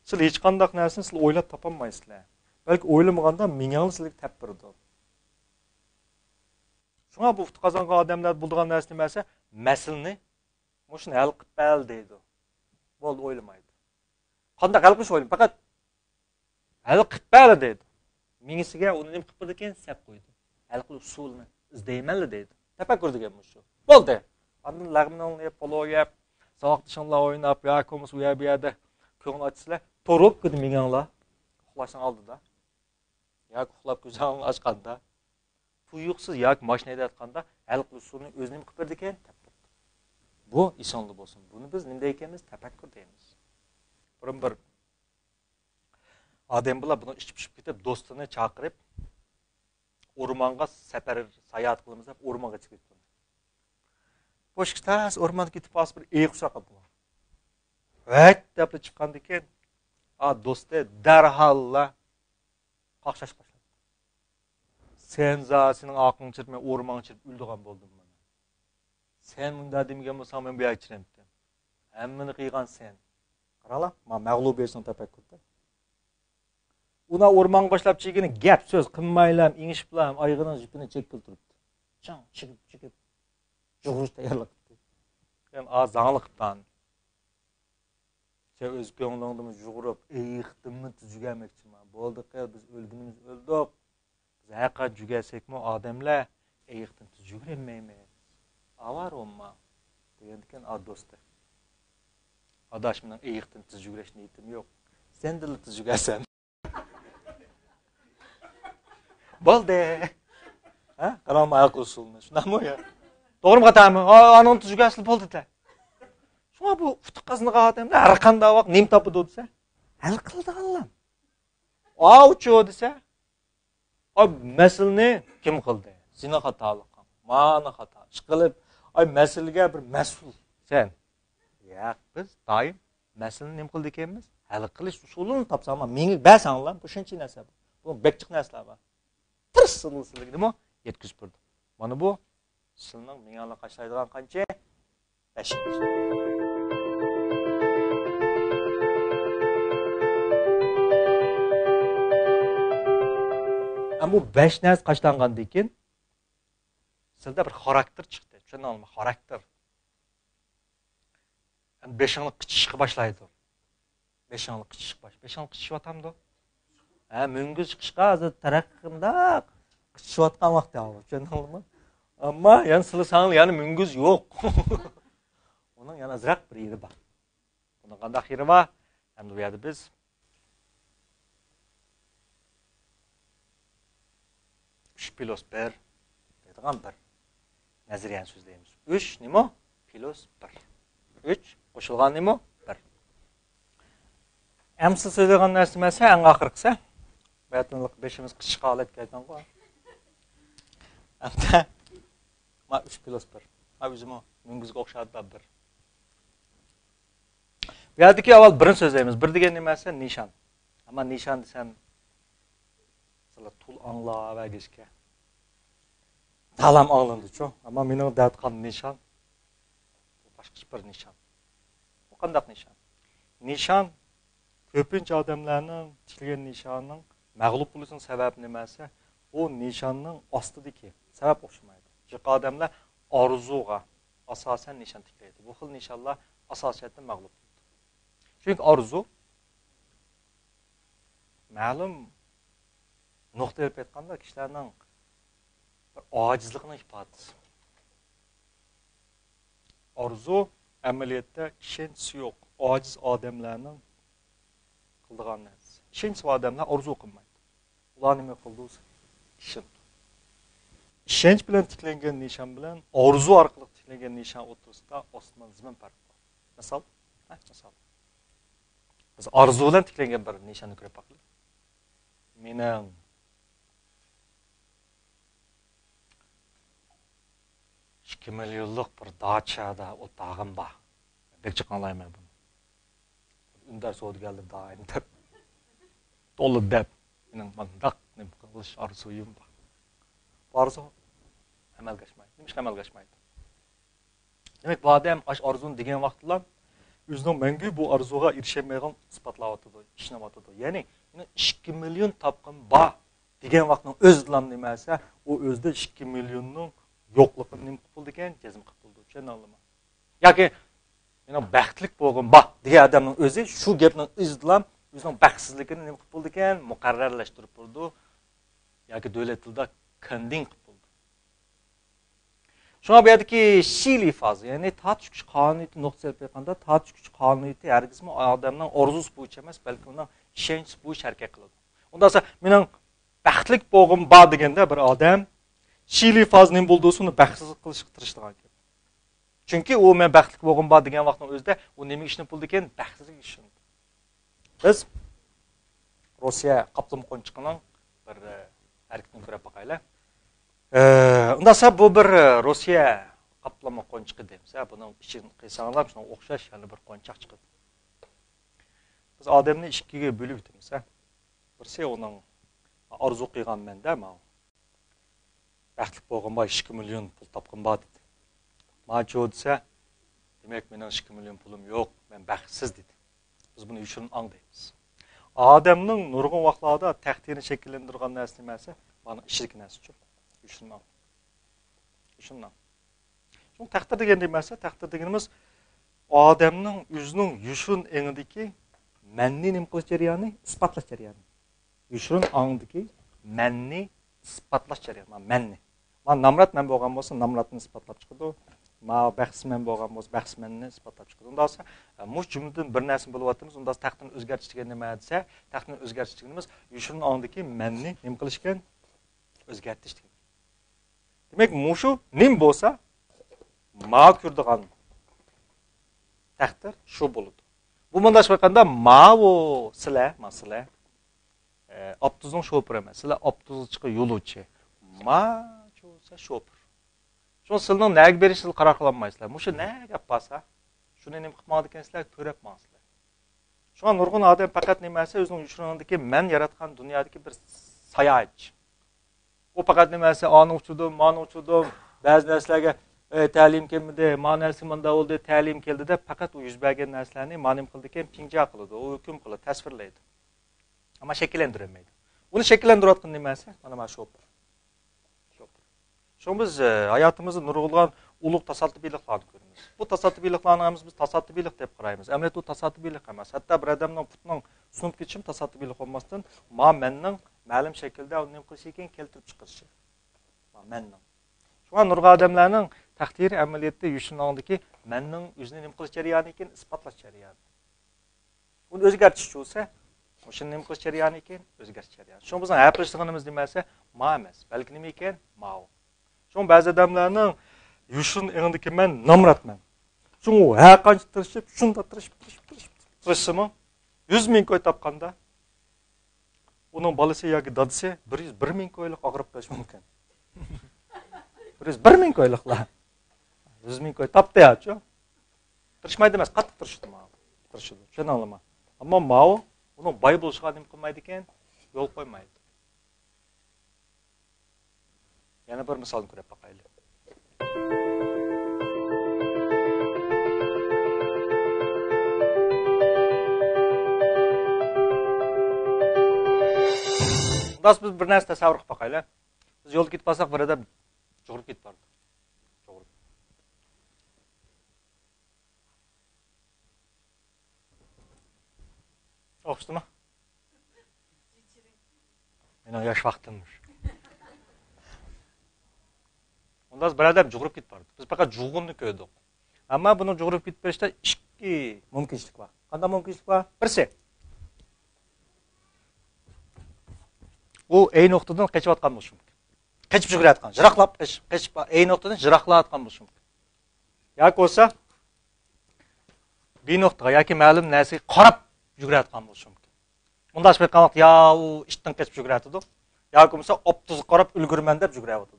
Siz hech qanday narsani siz o'ylab topolmaysizlar. Balki o'ylamaganda mingani sizga tapirdi. Shunga bu qozongan odamlar bo'lgan narsa nimasi? Masalni mushuni hal qilib bal deydi. Bo'ldi o'ylamaydi. Qanday hal qilish o'ylaydi? Faqat hal qilib bal deydi. Mingisiga uni nima qilib ekan, sap qo'ydi. Hal qilib usulni izlaymanli deydi. Tafakkur degan bu shu. Bo'ldi. Andan lag'mni yeb, polo yeb, soq dishonlar o'ynab, ya ko'mus u yerda ko'ngil ochsizlar, to'rib kedi minganglar. Uxlashdan oldida. Yoki uxlab ko'zlarini ochganda, tuyuqsiz yoki mashina haydayotganda hal qilib usulni o'zi nima qilib berdi ekan? Bu ishonli bo'lsin. Buni biz nima deymiz? Tafakkur deymiz. Bir odam bilan buni ishib ketib, do'stini chaqirib, o'rmonga safar sayohat qilamiz deb o'rmonga chiqib ketdi. Boshqas o'rmonga ketib qolsa bir quchoq qildi. Vat deb chiqqandan keyin, do'sti darhalla qaqshash boshladi. Sen sening aqling chirmay o'rmonga chirib o'ldigan bo'ldim men. Sen bunda demagan bo'lsang men bu yerga chiramdim. Hammani qiygan sen. Qarala, men mag'lubiyatni tafakkurda. Una o'rmon boshlab chegini gap so'z qilmaylam, ingishiblam, oyog'ining jipini chekib turibdi. Chang chigib jug'urish tayyorlabdi. Men zangli qilibman. Sen o'z ko'nglingni jug'urib, eyiqdimni tujugamoqchiman. Bo'ldi, biz o'lgunimiz o'ldik. Biz haqiqat jugasakmi odamlar eyiqdan tujugurmaymiz. Avar olma. Bu yendikan do'sti. Adash bilan eyiqdan tujugurash niyatim yo'q. Sen dil tujugasan. Bo'ldi. Ha? Qarama ayoq usulni. Shunaqmi ya? To'g'rimi xatami? Anon tujugasli bo'ldi-da. Shuna bu futuqasini odamlar har qanday vaqt nim topdi desa, hal qildi Alloh. Uchu desa, masalni kim qildi? Seni xatolik. Mana xato. Chiqilib, masalaga bir mas'ul sen. Yo'q, biz doim masalani nim qildi ekanmiz? Hal qilish usulini topsam, menga basanlar, bu shuncha narsa. Bu bekchiq narsalar bor. Tirsillik nima? Yetkizib turdi. Mana bu sizning mingala qashlaydigan qancha? 5. Ama bu 5 narsa qashlangandan keyin sizda bir xarakter chiqdi. Tushunammi? Xarakter. 5'ning qichishga boshlaydi. 5'ning qichishyapamdi. Müngiz chiqishga hozir taraqqimda qichishyotgan vaqt yo'q. Tushunammi? Ammo yana sizlar yana müngiz yo'q. Onun yana azroq bir yeri bor. Bunun qanday yeri bor? Endi bu yerda biz 3 plus 1 deydigan bir nazariyani so'zlaymiz. 3 nima? Plus 1. 3 qo'shilgan nima? 1. Amsi so'zlagan narsa masa eng oxirgisi. Bayatınlık 5'imiz qishqa holat kelgan-ku. Hamda 3 plus 1. O'zim mungizga o'xshadi 1. Bu yerdagi avval birini so'zlaymiz. 1 degan nimasi? Nishon. Ammo nishon desam sizlar tul anglab agishga. Dalam anglandi-ku. Ammo mening da'tqan nishon boshqa bir nishon. Bu qanday nishon? Nishon ko'pincha odamlarning tikilgan nishoning mag'lub bo'lishining sababi nimasi? O nishonning ostidagi sabab o'xshamaydi. Jiqa odamlar orzuga asosan nishon tiklaydi. Bu xil nishonlar asosiyatdan mag'lub bo'ladi. Chunki orzu ma'lum nuqta deb aytganda kishilarning bir ojizligining ifodasi. Orzu amaliyotda ishonchi yo'q, ojiz odamlarning qildigan narsa. Ishonchi odamlar orzu qilmaydi. Ular nima qildi? Ishonch bilan tiklangan nishon bilan orzu orqali tiklangan nishon o'rtasida osmon zamin farqi bor. Misol, biz orzu bilan tiklangan bir nishonni ko'rib boqaylik. Mening ikki milyonlik bir dachada o'tag'im bor. Bek chiqanlayman buni. Undar savdogarlar doim deb to'lib deb mening mandaq nima qilish orzuyim bor. Orzu amalga oshmaydi. Nima amalga oshmaydi? Demak, bu odam orzuni degan vaqtda o'zining mangu bu orzuga erishmaydigan isbotlayotdi, ishlayotdi. Ya'ni 2 million topqin bor degan vaqtning o'zidan nimasi? U o'zida 2 millionning yo'qligini nima qildi ekan? Jazm qildi. Tushunammi? Yoki mening baxtlik bo'lgan bor degan odamning o'zi shu gapning o'zidan o'zining baxtsizligini nima qildi ekan? Muqarrarlashtirib turdi. yoki davlat tilida kanding qilib bo'ldi. Shunga bu yerdagi Şili fazi, ya'ni tortish kuch qonuniyati nuqtai nazaridan tortish kuch qonuniyati hargizmi odamning orzusi bo'yicha emas, balki uning ishonchi bo'yicha harakat qiladi. Unda esa mening baxtlik bo'lg'im bor deganda bir odam Şili fazining bo'ldiğini baxtsiz qilishga tirishdigan ekan. Chunki u men baxtlik bo'lg'im bor degan vaqtning o'zida u nima ishni puldi ekan, baxtsizlik ishini. Biz Rossiya qaplama qo'nchiqining bir harakatini ko'rib boqaylik. Undasa bu bir Rossiya qaplama qo'nchiqi deymiz. Buning ichini qiysanlar, shunga o'xshash yana bir qo'nchiq chiqadi. Biz odamni ikkiga bo'lib o'tamiz. Birisi uning orzu qilgan menda, baxtlik bo'lgan boy 2 million pul topgan bor dedi. Macho desa, demak mening 2 million pulim yo'q, men baxtsiz dedi. Biz buni yoshirin anglaymiz. Odamning nurg'un vaqtlarda taqdirini shakllantirgan narsa nimasi? Mana ishlik narsa-ku. Yoshirin. Shu taqdir degan nimasi? Taqdir deganimiz odamning o'zining yoshirin engidagi manni nim qilish jarayoni, isbotlash jarayoni. Yoshirin angdagi manni isbotlash jarayoni. Manni. Mana namrat men bo'lgan bo'lsa, namratni isbotlab chiqadi. Baxtsizman bo'lgan bo'lsa, baxtsizmanni isbotlab chiqadi. Unda esa mush jumladan bir narsa bo'lyapmiz. Unda taqdirni o'zgartirish degan nima desa, taqdirni o'zgartirish deganimiz yoshirin angdagi manni nim qilishgan o'zgartirish degan. Demak, mushu nim bo'lsa, ma ko'rdigan taqdir shu bo'ladi. Bu mundashib aytganda mavo sizlar, masalan, avtobusning shoferi emas, sizlar avtobusga yo'lovchi. Ma bo'lsa shofir. Shu sizning nega berishingizni qaror qila olmaysizlar. Mushu nega gap bo'lsa, shuni nima qilmoqda ekansizlar, ko'rapmaysizlar. Shunga nurg'un odam faqat nimasi o'zining yoshirinidagi men yaratgan dunyodagi bir sayohatchi. U faqat nimasi ani uchudim, mani uchudim, ba'zi narsalarga ta'lim kelmadi, ma narsa menda bo'ldi, ta'lim keldi deb faqat u yuz bergan narsalarni ma'lum qildi ekan, pinja qiladi, u hukm qiladi, tasvirlaydi. Ammo shakllantirmaydi. Uni shakllantirayotgan nimasi? Mana shofir. Şu biz hayatımızda nurg'ulgan ulug' tasadduqiyliklarni ko'ramiz. Bu tasadduqiyliklarni biz tasadduqiylik deb qaraymiz. Amaliyotda u tasadduqiylik emas. Hatto bir odamning putning sunib ketishim tasadduqiylik olmasdan, menning ma'lum shaklda uni qilish ekan keltirib chiqarishi. Menning. Shunga nurg'un odamlarning taqdiri amaliyotda yushinongdiki menning o'zini nima qilish jarayoni ekan isbotlash jarayoni. Uni o'zgartirish bo'lsa, o'shani nima qilish jarayoni ekan o'zgartirish jarayoni. Shu bizning gapirishganimiz nimasi? Ma emas, balki nima ekan? Mao. Şu bazı adamlarning yushin engidagi men namratman. Şu ha qancha tirishib, shunda tirishibmi? 100 ming ko'y topganda uning bolasi yoki dadasi 1 ming ko'ylik og'rib qolishi mumkin. 1 ming ko'yliklar. 100 ming ko'y topdi-ya-chu. Tirishmaydi emas, qattiq tirishdi. Tirishdi. Tushuna olaman. Ammo Mao uning boy bo'lishiga nima qilmaydi ekan? Yo'l qo'ymaydi. Yana bir misolni ko'rib boqaylik. Biz bir narsa tasavvur qilib boqaylik. Biz yo'lga ketib qolsak, bir odam jug'urib ketib bordi. O'xshdimi? Mening yosh vaqtimdir. Ondan bir adam jug'urib ketib bordi. Biz faqat jug'unni ko'rdik. Ammo buni jug'urib ketib berishda ikki mumkinchilik bor. Qanday mumkinchilik bor? Birisi. U ey nuqtadan qochayotgan bo'lishi mumkin. Qochib yugurayotgan, jiroqlab qochib ey nuqtadan jiroqlayotgan bo'lishi mumkin. Yoki bo'lsa bir nuqtaga yoki ma'lum narsaga qarab yugurayotgan bo'lishi mumkin. Bunday aytgan vaqt yo u ishdan qochib yugurayotdi. Yoki bo'lsa optizga qarab ulgurman deb yugurayotdi.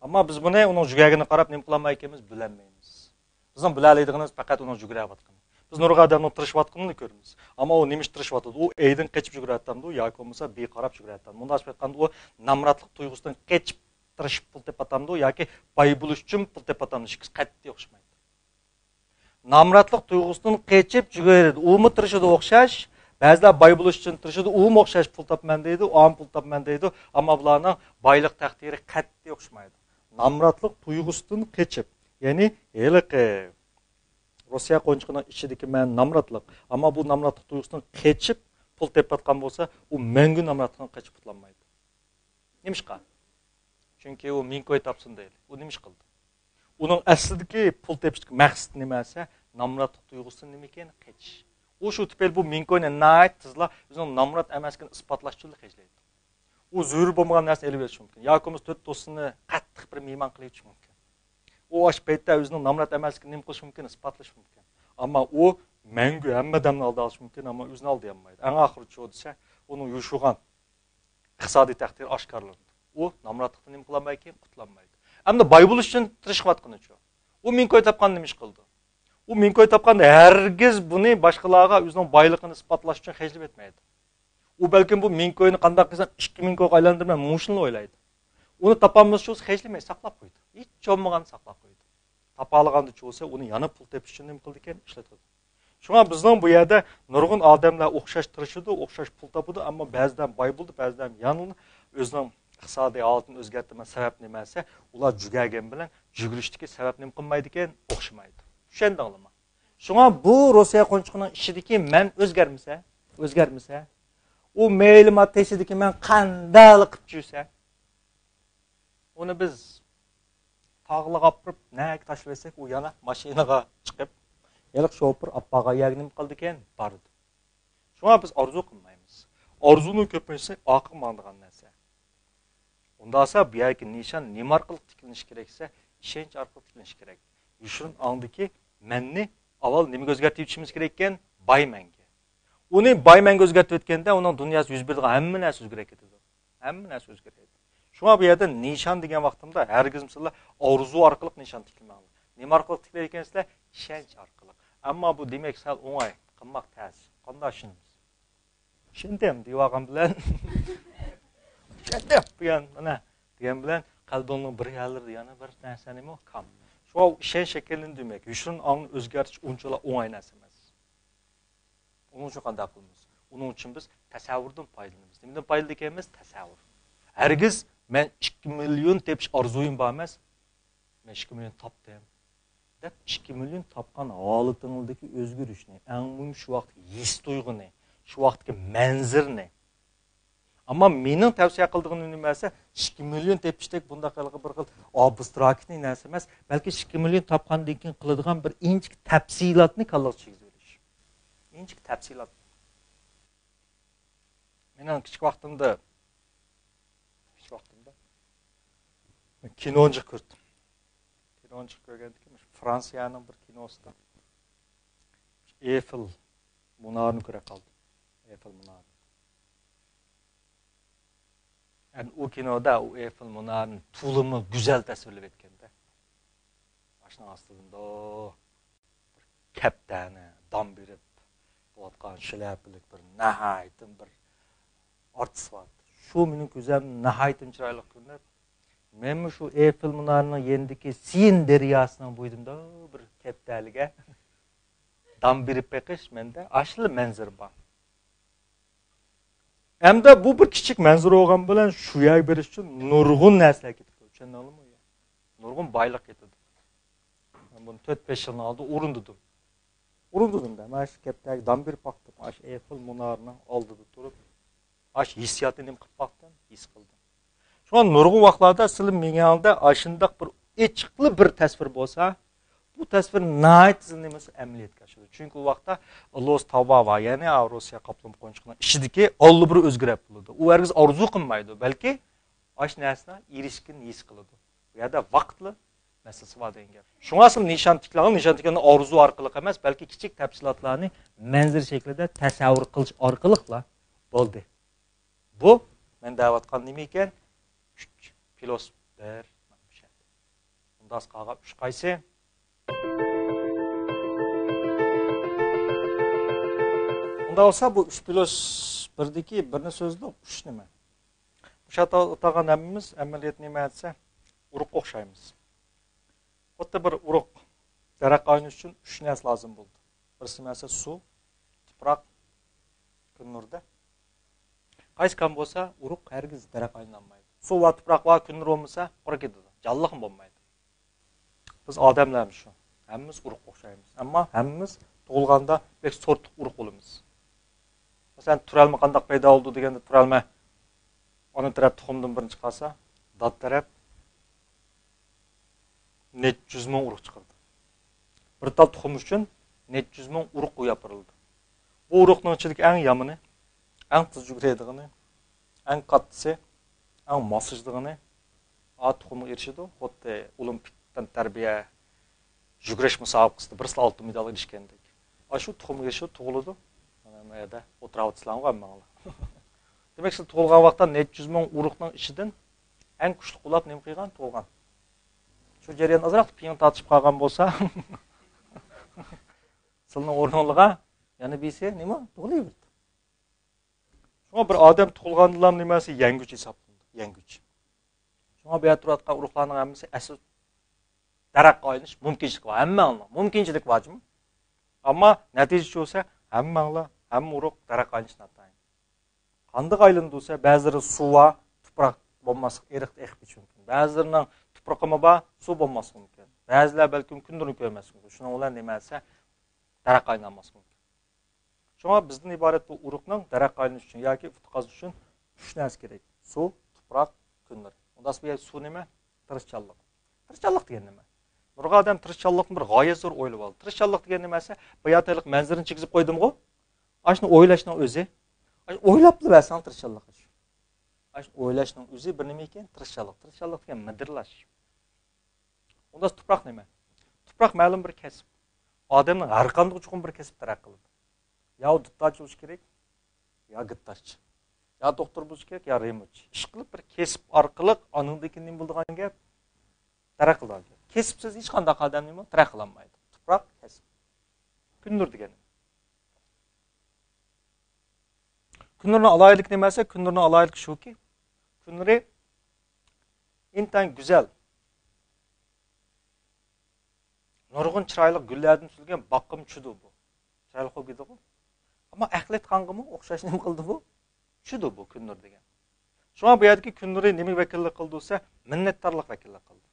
Ammo biz buni uning jugagini qarab nima qilolmay ekanmiz bilmaymiz. Bizning bilalaydigimiz faqat uning jugurayotgani. Biz nurg'un odamning tirishayotganini ko'ramiz. Ammo u nima tirishayotdi? U eydan qochib yugurayotgandi, yoki bo'lmasa beqarab yugurayotgandi. Bunday aytganda u namratlik tuyg'usidan qochib tirishib pul tepatamdi yoki boy bo'lish uchun pul tepatamdi. Ikki qat'iy o'xshamaydi. Namratlik tuyg'usidan qochib yuguradi. U mu tirishida o'xshash, ba'zilar boy bo'lish uchun tirishida, u mu o'xshash pul topman deydi, u ham pul topman deydi. Ammo bularning boylik taqdiri qat'iy o'xshamaydi. Namratlik tuyg'usidan qochib, ya'ni heliqi Rossiya qo'nchiqining ichidagi men namratlik, ammo bu namratlik tuyg'usidan qochib pul tepayotgan bo'lsa, u mangu namratlikdan qochib qutulmaydi. Немишқа? Çünkü o minkoy tapsın değil. O nemish qildi? Onun aslidagi pul tepishlik maqsadi nimasi? Namratlik tuyg'usi nima ekan? Qechish. O shu tufayli bu minkoyni nayt tizla o'zining namrat emasligini isbotlash uchun qechlaydi. O zo'r bo'lmagan narsani elib olish mumkin. Yoki bo'lmasa to'rt do'stini qattiq bir mehmon qilish mumkin. O osh paytda o'zining namrat emasligini nima qilish mumkin? Isbotlash mumkin. Ammo u mangu hammadan oldi olish mumkin, ammo o'zini oldi olmaydi. Eng oxiri chu desa, uning yushugan iqtisodiy taqdiri oshkorlandi. O namratlikdan nima qilolmaydi, qutlanmaydi. Hamda boy bo'lish uchun tirishayotganicha. U minkoy topgan nima ish qildi? U minkoy topganda hargiz buni boshqalarga o'zining boyligini isbotlash uchun hejlib etmaydi. U balkim bu minkoyni qanday qilsam 2000 ko'q aylantirmay mushini o'ylaydi. Uni topamiz shu hejlamay saqlab qo'ydi. Hech cho'mmagan saqlab qo'ydi. Topalganda bo'lsa, uni yana pul tepish uchun nima qildi ekan? Ishlatadi. Shunga bizning bu yerda nurg'un odamlar o'xshash tirishadi, o'xshash pul topadi, ammo ba'zidan boy bo'ldi, ba'zidan yanildi. O'zining iqtisodiy holatini o'zgartirgan sabab nimasi? Ular jugagan bilan jugulishdagi sabab nima qilmaydi ekan? O'xshamaydi. Tushundingmi? Shunga bu Rossiya qo'nchiqining ishidagi men o'zgarmasa, u ma'lumot teshidagi men qanday qilib yursa, uni biz tog'liga olib nak tashlasak, u yana mashinaga chiqib, yaliq shopir appaga yagnim qildi ekan, bordi. Shunga biz orzu qilmaymiz. Orzuni ko'paysa oqib mandigan narsa. Unda esa bu yerga nishon nima orqali tiklanish keraksa, ishonch orqali tiklanish kerak. Yushrun andiki menni avval nimaga o'zgartirib yetishimiz kerak ekan? Baymanga. Uni baymanga o'zgartirib o'tganda, uning dunyosi yuz beradigan hamma narsa o'zgarib ketadi. Hamma narsa o'zgaradi. Shunga bu yerda nishon degan vaqtimda hargiz masalan orzu orqali nishon tikilmaydi. Nima orqali tiklar ekansizlar? Ishonch orqali. Ammo bu demak sal o'ng'ay, qilmoq tez. Qanday ishimiz? Shunday degan bilan shunday mana degan bilan qalbimning bir yerlarida yana bir narsa nima kam. Shu ishonch shaklini demak, yushrun ongni o'zgartirish unchalar o'ng'ay narsa emas. Uning uchun qanday qilamiz? Uning uchun biz tasavvurdan foydalanamiz. Nimadan foydalanamiz? Tasavvur. Hargiz men 2 million tepish orzuyim bor emas. Men 2 million topdim. Deb 2 million topgan holatingdagi o'zgarishni, eng muhim shu vaqt his tuyg'uni, shu vaqtdagi manzirni. Ammo mening tavsiya qildig'im nimasi? 2 million tepishdak bunday qilgan bir xil abstraktni narsa emas, balki 2 million topgandan keyin qiladigan bir inchik tafsilotni qallaga chigirish. Inchik tafsilot. Mening kichik vaqtimda kinochi ko'rdim. Kinochi ko'rgandim. Fransiyaning bir kinosida Eiffel munorini ko'ra qoldim. Eiffel munori. Yani o kinoda o Eiffel munarının tulumunu güzel tasvirlab etganda. Başına aslında kaptani dam berib bo'layotgan shlapalik bir nahaytim bir artist var. Şu mening ko'zimni nahaytim chiroyli ko'rinib. Men shu Eiffel munarining yendiki Sin deryosining bo'yida bir kaptaliga dam berib beqish menda ashli manzir bor. Hem de bu bir kichik manzur olgan bilan shu yer berish uchun nurg'un narsa ketdi. Tushundingmi? Nurg'un boylik ketdi. Men buni 4-5 yil oldi urindim. Urindimda. Mana shu kaptagi dam berib baqdim. Mana shu Eiffel munarining oldida turib, mana shu hissiyotni nim qilib baqdim, his qildim. Şu an nurg'un vaqtlarda sizning miyangizda ashundaq bir echiqli bir tasvir bo'lsa, bu tasvir nayt nimasi amaliyotga oshadi. Chunki u vaqtda Los Tavba va ya'ni Rossiya qoplon qo'nchiqning ishidagi olli bir o'zgarib bo'ladi. U hargiz orzu qilmaydi, balki osh narsani erishkin his qiladi. Bu yerda vaqtli masalasi bor degan gap. Shunga asl nishon tiklanni orzu orqali emas, balki kichik tafsilotlarni manzir shaklida tasavvur qilish orqali bo'ldi. Bu men da'vatgan nima ekan? 3 plus 1 Bundas qaga 3 qaysi? Unda olsa bu 3 plus 1'deki birini sözlük 3 nima? Bu şata o'tagan hammamiz amaliyot nima etsa, uruq o'xshaymiz. Xuddi bir uruq daraq aynish uchun 3 narsa lozim bo'ldi. Birisi esa suv, tuproq, kun nurda. Qaysi kam bo'lsa, uruq hargiz daraq aylanmaydi. Suv va tuproq va kun nur bo'lmasa, qurib ketadi. Jonliq bo'lmaydi. Biz odamlarmiz shu. Hammamiz uruq o'xshaymiz. Ammo hammamiz tug'ilganda bir sortlik uruq bo'lamiz. Masalan, turalma qanday paydo bo'ldi deganda turalma Ana taraf tuxumdan birinchi qalsa, dad taraf net 100 ming urug' chiqardi. Bir tal tuxum uchun net 100 ming urug' qo'yib berildi. Bu urug'ning ichidagi eng yomoni, eng tez yuguradigan, eng qattisi, eng mosijdigani a tuxumga erishidi. Xuddi olimpikdan tarbiya yugurish musobaqasida 1 medal erishgandek. Shu tuxumga erishib tug'iladi. Mana bu yerda o'tirib hammalar. Demak, siz tug'ilgan vaqtda net 100 ming urug'ning ichidan eng kuchli qulab nima qilgan? Tug'ilgan. Shu jarayon azroq piyon tatishib qolgan bo'lsa, sizning o'rningizga yana bilsa nima tug'ilaverdi. Shunga bir odam tug'ilgandan nimasi yanguch hisoblanadi, yanguch. Shunga bu yerda turadigan urug'larning hammasi asl daraq aylanish mumkinchilik bor. Hammaning mumkinchilik bormi? Ammo natija bo'lsa hammanglar hamma urug' daraq aylanishni ataydi. Qanday aylanadi bo'lsa, ba'zilari suva, tuproq bo'lmasa eriqda ekib ketishi mumkin. Ba'zilarining tuproqimi bor, suv bo'lmasi mumkin. Ba'zilar balkim kundurini ko'rmas mumkin. Shuning bilan nimasi daraq aylanmas mumkin. Shunga bizdan iborat bu urug'ning daraq aylanish uchun yoki utqazish uchun 3 narsa kerak. Suv, tuproq, kundur. Undan so'ng suv nima? Tirishchanlik. Tirishchanlik degan nima? Nurg'a odam tirishchanlikni bir g'oya zo'r o'ylab oldi. Tirishchanlik degan nimasi? Bayatalik manzirini chigizib qo'ydim-ku. Ashni o'ylashning o'zi. O'ylab bilasan tirishchanlik. Ashni o'ylashning o'zi bir nima ekan? Tirishchanlik. Tirishchanlik degan midirlash. Undan tuproq nima? Tuproq ma'lum bir kasb. Odamning har qanday chuqur bir kasb taraq qiladi. Ya duttachi bo'lish kerak, ya gittachi. Ya doktor bo'lish kerak, ya remoch. Ish qilib bir kasb orqali oningdagi nima bo'ladigan gap taraq qiladi. Kasbsiz hech qanday odam nima taraq qila olmaydi. Tuproq kasb. Kundur degani. Kundurning alaylik nimasi? Kundurning alaylik shuki. Kunduri intan go'zal. Nurg'un chiroyli gullardan tuzilgan boqim chudu bu. Chiroyli qo'yib edi-ku. Ammo aqlit qanqimi o'xshash nima qildi bu? Chudu bu kundur degan. Shunga bu yerdagi kunduri nima vakillik qildi desa, minnatdorlik vakillik qildi.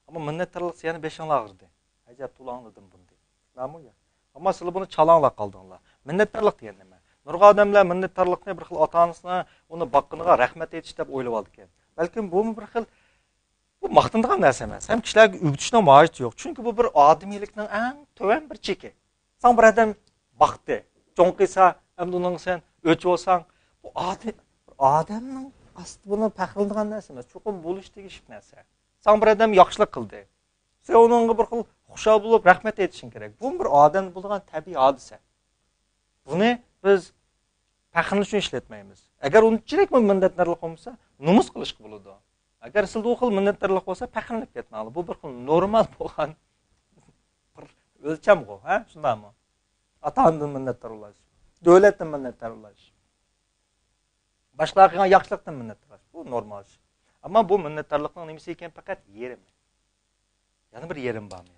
Ammo minnatdorlik yana 5 og'irdi. Ajab tulangladim bunday. Nima ya? Ammo siz buni chalangla qaldinglar. Minnatdorlik degan nima? Nurg'a odamlar minnatdorlikni bir xil ota-onasine uni boqqiniga rahmat etish deb o'ylab oldi ekan. Balkim bu bir xil bu maqtanadigan narsa emas. Ham kishilarga o'g'itishning mojati yo'q. Chunki bu bir odamiylikning eng to'van bir cheki. Sen bir odam baqdi, cho'nqisa, endi uning sen o'chib olsang, bu odamning asli buni faxrlanadigan narsa emas. Cho'qim bo'lish degish narsa. Sen bir odam yaxshilik qildi. Sen uningga bir xil xushal bo'lib rahmat etishing kerak. Bu bir odam bo'lgan tabiiy hodisa. Buni biz faxrlanish uchun ishlatmaymiz. Agar unchalik minnatdorlik bo'lmasa, numus qilishga bo'ladi. Agar sizda u xil minnatdorlik bo'lsa, faxrlanib ketmaydi. Bu bir xil normal bo'lgan bir o'lcham-ku, ha? Shundaymi? Ota-onadan minnatdor bo'lish, davlatdan minnatdor bo'lish. Boshqalarga qilgan yaxshilikdan minnatdor bo'lish. Bu normal ish. Ammo bu minnatdorlikning nimasi ekan faqat yerim. Yana bir yerim bormi?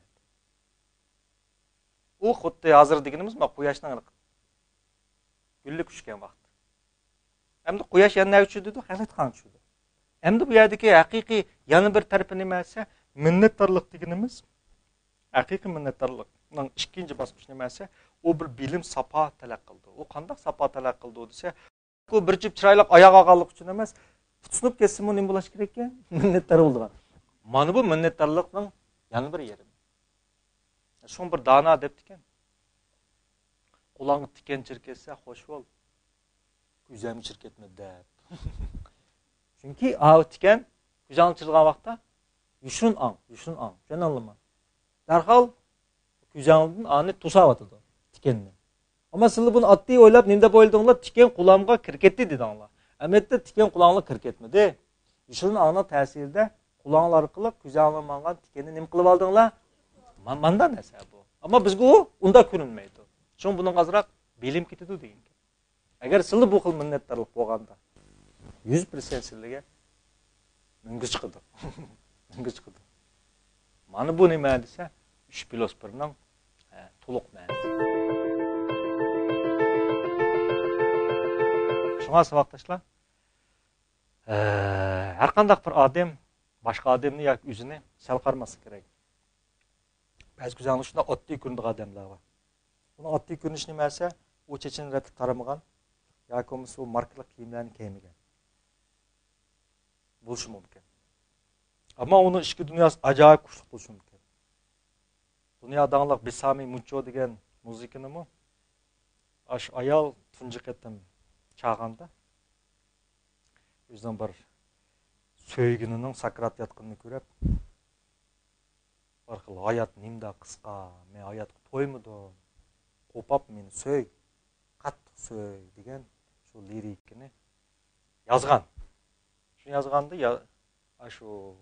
U xuddi hozir deganimiz ma quyoshning gullik tushgan vaqt. Endi quyosh yana uchidi, haqiqat qan uchidi. Endi bu yerdagi haqiqiy yana bir tarafi nima esa, minnatdorlik deganimiz haqiqiy minnatdorlikning ikkinchi bosqichi nima esa, u bir bilim sapo talab qildi. U qanday sapo talab qildi desa, bu bir jup chiroyli oyoq olganlik uchun emas, tutunib ketsa nima bo'lish kerak ekan? Minnatdor bo'lgan. Mana bu minnatdorlikning yana bir yeri. Şun bir dana depti ekan. Qulağını tiken çirketse hoş ol. Güzelmi çirketme dep. Çünkü tiken güzel çirgan vaqtda yuşun an. Sen anlama. Darhal güzelin anı tusab atıdı tikenni. Ama siz bunu attığı oylap nimde boyladığınlar tiken kulağımga kirketti dedi anlar. Emette tiken kulağına kirketmedi. Yuşun anı təsirde kulağın arqılıq güzelin mangan tikenni nim qılıb aldığınlar? Mandan nəsə bu. Amma bizə o unda görünməydi. Çünki bunun azraq bilim ketidi deyin. Əgər siz bu xil minnətdarlıq bolğanda 100% sizlərə mümkün çıxdı. Mümkün çıxdı. Mana bu nə mənədirsə 3+1-nin tuluq mənəsi. Şuna savaqdaşlar, hər qandaq bir adam başqa adamını yoki özünü sal qarması kerak. Bəzi güzəllikdə oddiy görünən adamlar var. Bunun oddiy görünüş nəsə, o çeçini rətlib taramagan, yoki o markalı kiyimlərini giyməyən. болушу мүмкүн. Ама унун ички дүйнөсү ажайып куштук болушу мүмкүн. Дүйнөдөгү Бесами Муччо деген музыканы аш аял тунжук этем чааганда өзүнүн бир сөйгүнүнүн сакрат ятканын көрүп, аркылуу аят нимда кыска, мен аятка тоймудум, копап мени сөй, каттык сөй деген ушул лириканы жазган. Шуну жазганды ашу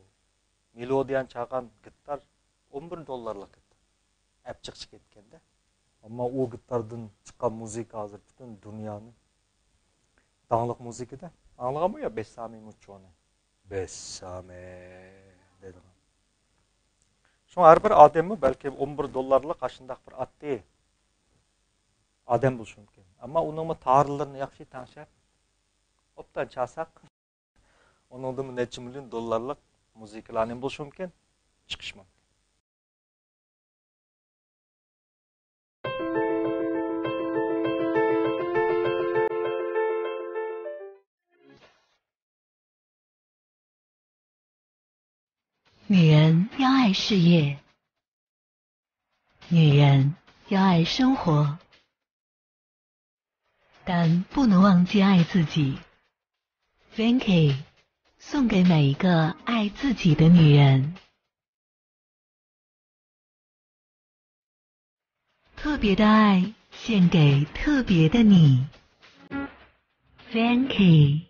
мелодияны чааган гитар $11 кетти. Әпчикчи кеткен да. Ама о гитардан чыккан музыка азыр бүтүн дүйнөнүн даңлык музыка да. Аңлаганбы я Бесами Муччону? Бесами деген. Шуң ар бир адамы балки $11 ашындак бир атты адам болушу мүмкүн. Ама унун таарыларын жакшы таанышап, оптан чаасак, онун нече миллион долларлык музыкаларны болушу мүмкүн, чыгыш мүмкүн. 女人要爱事业，女人要爱生活，但不能忘记爱自己。Vanky 送给每一个爱自己的女人，特别的爱献给特别的你。Vanky。